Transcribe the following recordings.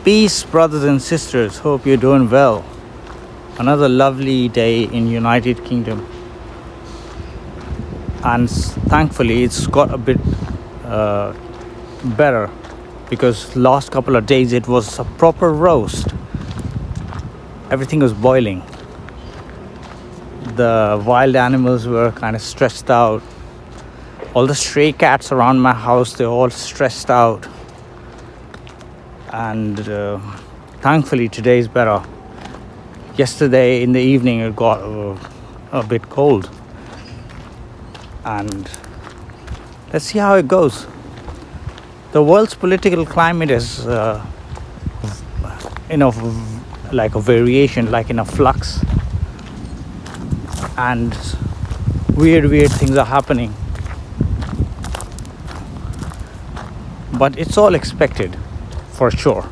Peace, brothers and sisters. Hope you're doing well. Another lovely day in United Kingdom, and thankfully it's got a bit better, because last couple of days it was a proper roast. Everything was boiling. The wild animals were kind of stressed out. All the stray cats around my house, they're all stressed out. And thankfully today is better. Yesterday in the evening it got a bit cold, and let's see how it goes. The world's political climate is like a variation, like in a flux, and weird things are happening, but it's all expected for sure.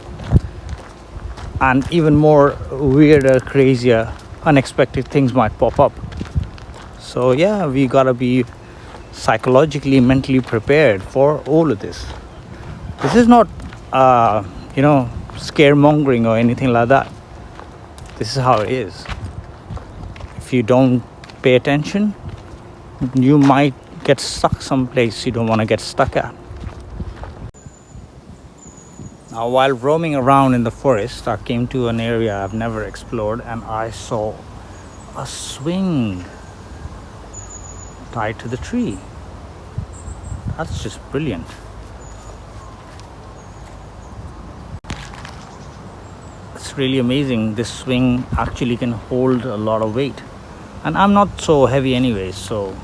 And even more weirder, crazier, unexpected things might pop up. So yeah, we gotta be psychologically, mentally prepared for all of this. This is not scaremongering or anything like that. This is how it is. If you don't pay attention, you might get stuck someplace you don't want to get stuck at. Now, while roaming around in the forest, I came to an area I've never explored, and I saw a swing tied to the tree. That's just brilliant. It's really amazing. This swing actually can hold a lot of weight, and I'm not so heavy anyway, so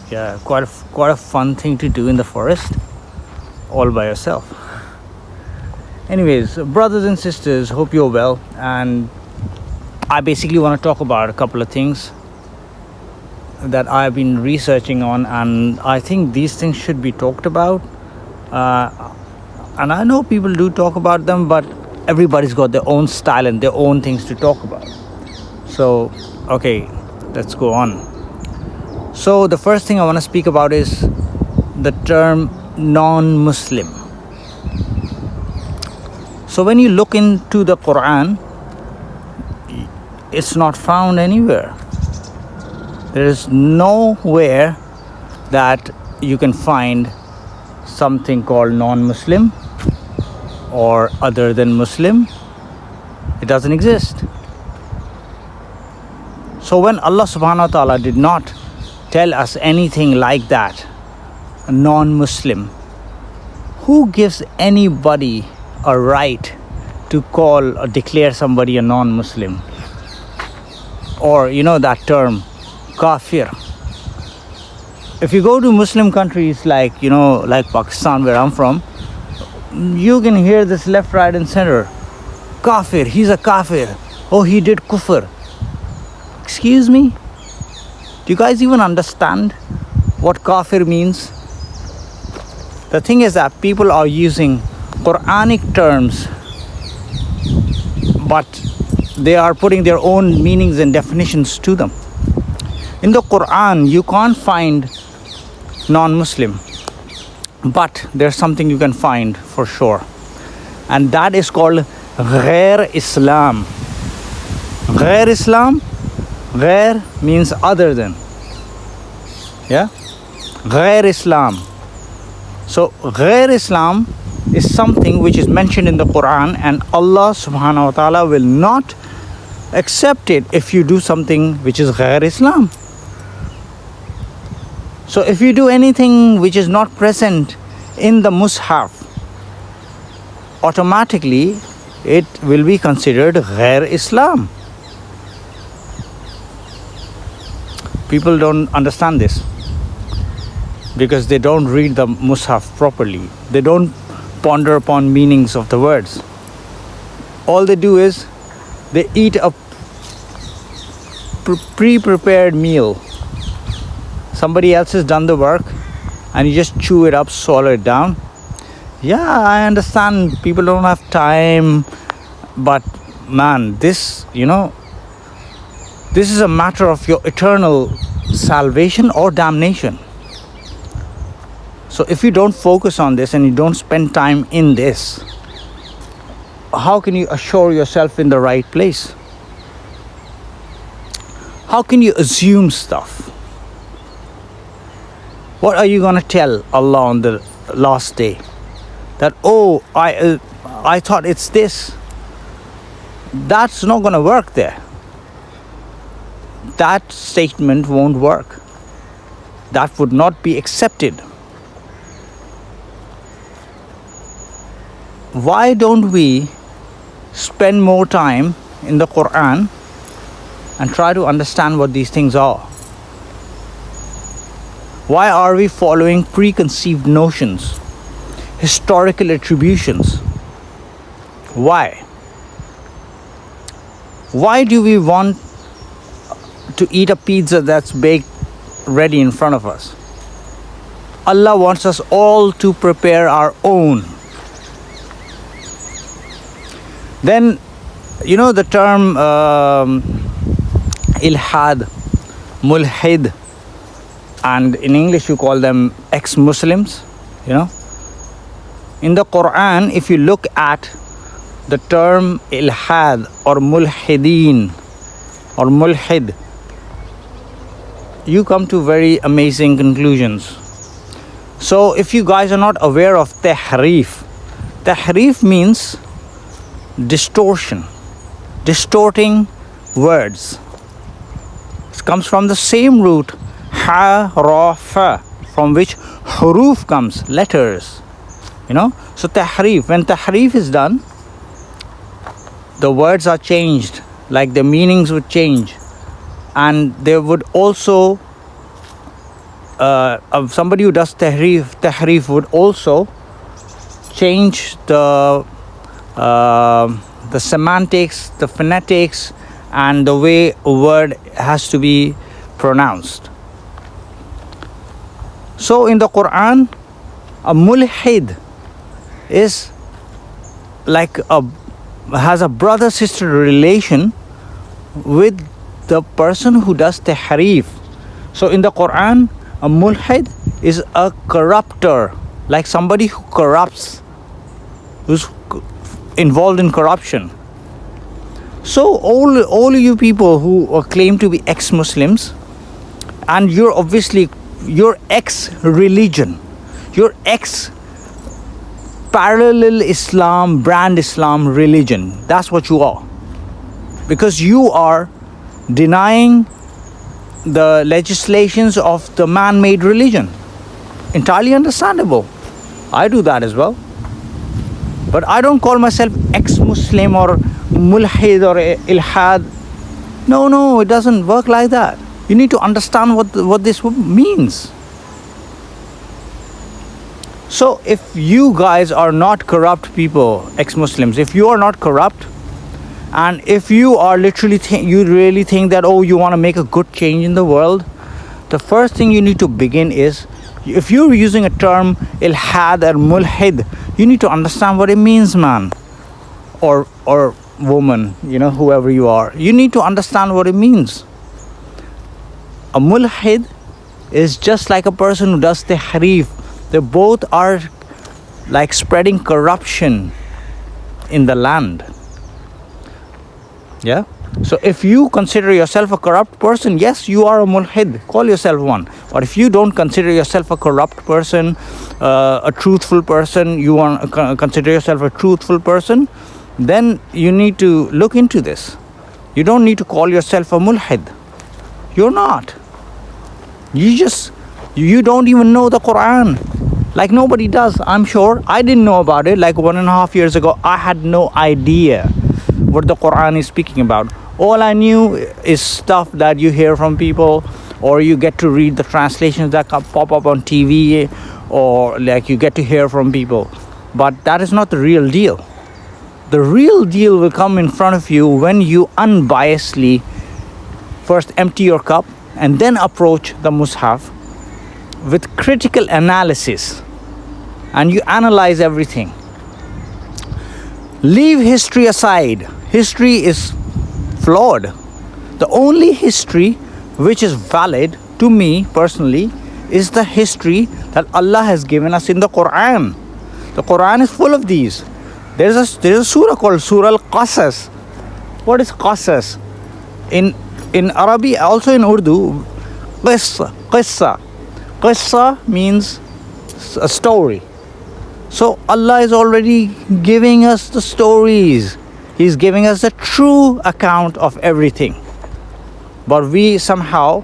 yeah, quite a fun thing to do in the forest all by yourself. Anyways, brothers and sisters, hope you're well, and I basically want to talk about a couple of things that I've been researching on, and I think these things should be talked about, and I know people do talk about them, but everybody's got their own style and their own things to talk about. So okay, let's go on. So the first thing I want to speak about is the term non-Muslim. So when you look into the Quran, it's not found anywhere. There is nowhere that you can find something called non-Muslim or other than Muslim. It doesn't exist. So when Allah subhanahu wa ta'ala did not tell us anything like that, a non-Muslim, who gives anybody a right to call or declare somebody a non-Muslim? Or that term kafir. If you go to Muslim countries like Pakistan, where I'm from, you can hear this left, right and center. Kafir, he's a kafir. Oh, he did kufr. Excuse me? Do you guys even understand what kafir means? The thing is that people are using Qur'anic terms, but they are putting their own meanings and definitions to them. In the Quran, you can't find non-Muslim, but there's something you can find for sure, and that is called Ghair Islam. Ghair Islam, Ghair means other than. Yeah? Ghair Islam. So Ghair Islam is something which is mentioned in the Quran, and Allah subhanahu wa ta'ala will not accept it if you do something which is Ghair Islam. So if you do anything which is not present in the Mus'haf, automatically it will be considered Ghair Islam. People don't understand this because they don't read the Mus'haf properly. They don't ponder upon meanings of the words. All they do is they eat a pre-prepared meal. Somebody else has done the work and you just chew it up, swallow it down. Yeah, I understand people don't have time, but man, this is a matter of your eternal salvation or damnation. So if you don't focus on this and you don't spend time in this, how can you assure yourself in the right place? How can you assume stuff? What are you going to tell Allah on the last day? That, oh, I thought it's this. That's not going to work there. That statement won't work. That would not be accepted. Why don't we spend more time in the Quran and try to understand what these things are? Why are we following preconceived notions, historical attributions? Why? Why do we want to eat a pizza that's baked ready in front of us? Allah wants us all to prepare our own. Then, you know the term Ilhad, Mulhid, and in English you call them ex-Muslims, you know. In the Quran, if you look at the term Ilhad or Mulhideen or Mulhid, you come to very amazing conclusions. So if you guys are not aware of tahrif, tahrif means distortion, distorting words. It comes from the same root, ha, ra, fa, from which huruf comes, letters, you know. So tahrif, when tahrif is done, the words are changed, like the meanings would change, and there would also somebody who does tahrif would also change the semantics, the phonetics, and the way a word has to be pronounced. So in the Quran, a mulhid is like has a brother-sister relation with the person who does tahrif. So in the Quran, a mulhid is a corrupter, like somebody who corrupts, who's involved in corruption. So all you people who claim to be ex-Muslims, and you're obviously your ex-religion, your ex-parallel Islam, brand Islam religion, that's what you are. Because you are denying the legislations of the man-made religion. Entirely understandable. I do that as well. But I don't call myself ex-Muslim or Mulhid or Ilhad. No, it doesn't work like that. You need to understand what this means. So if you guys are not corrupt people, ex-Muslims, if you are not corrupt, and if you are literally you really think that, oh, you want to make a good change in the world, the first thing you need to begin is, if you're using a term Ilhad or Mulhid, you need to understand what it means, man, or woman, you know, whoever you are. You need to understand what it means. A Mulhid is just like a person who does tahrif. They both are like spreading corruption in the land. Yeah. So if you consider yourself a corrupt person, yes, you are a mulhid. Call yourself one. Or if you don't consider yourself a corrupt person, a truthful person, you want to consider yourself a truthful person, then you need to look into this. You don't need to call yourself a mulhid. You're not. You don't even know the Quran. Like nobody does, I'm sure. I didn't know about it. Like 1.5 years ago, I had no idea what the Quran is speaking about. All I knew is stuff that you hear from people, or you get to read the translations that pop up on TV, or like you get to hear from people. But that is not the real deal. The real deal will come in front of you when you unbiasedly first empty your cup and then approach the Mus'haf with critical analysis, and you analyze everything. Leave history aside. History is flawed. The only history which is valid to me personally is the history that Allah has given us in the Quran. The Quran is full of these. There's a surah called Surah Al-Qasas. What is Qasas? In Arabic, also in Urdu, Qissa means a story. So Allah is already giving us the stories. He's giving us the true account of everything. But we somehow,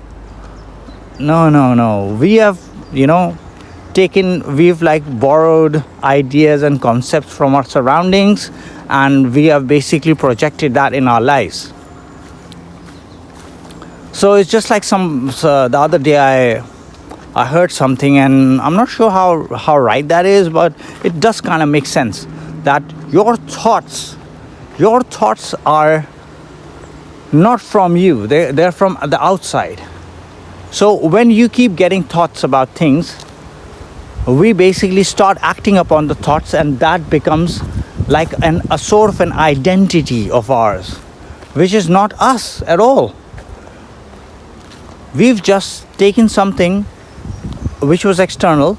no. We have, we've like borrowed ideas and concepts from our surroundings, and we have basically projected that in our lives. So it's just like the other day I heard something, and I'm not sure how right that is, but it does kind of make sense that your thoughts are not from you, they're from the outside. So when you keep getting thoughts about things, we basically start acting upon the thoughts, and that becomes like a sort of an identity of ours, which is not us at all. We've just taken something which was external,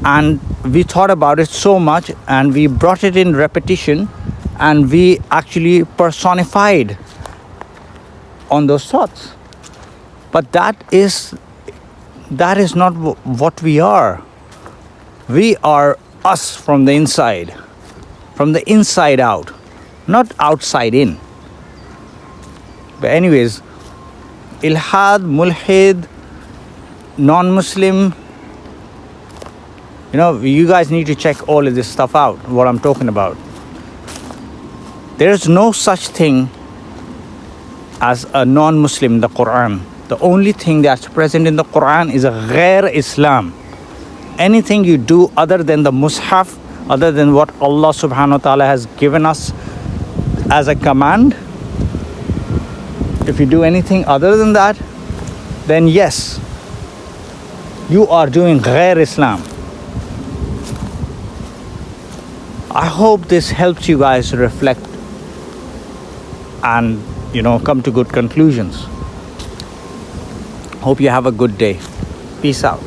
and we thought about it so much, and we brought it in repetition, and we actually personified on those thoughts. But that is not what we are. We are us from the inside out, not outside in. But anyways, Ilhad, Mulhid, non-Muslim, you guys need to check all of this stuff out, what I'm talking about. There is no such thing as a non-Muslim in the Quran. The only thing that's present in the Quran is a Ghair Islam. Anything you do other than the Mus'haf, other than what Allah subhanahu wa ta'ala has given us as a command, if you do anything other than that, then yes, you are doing Ghair Islam. I hope this helps you guys reflect and come to good conclusions. Hope you have a good day. Peace out.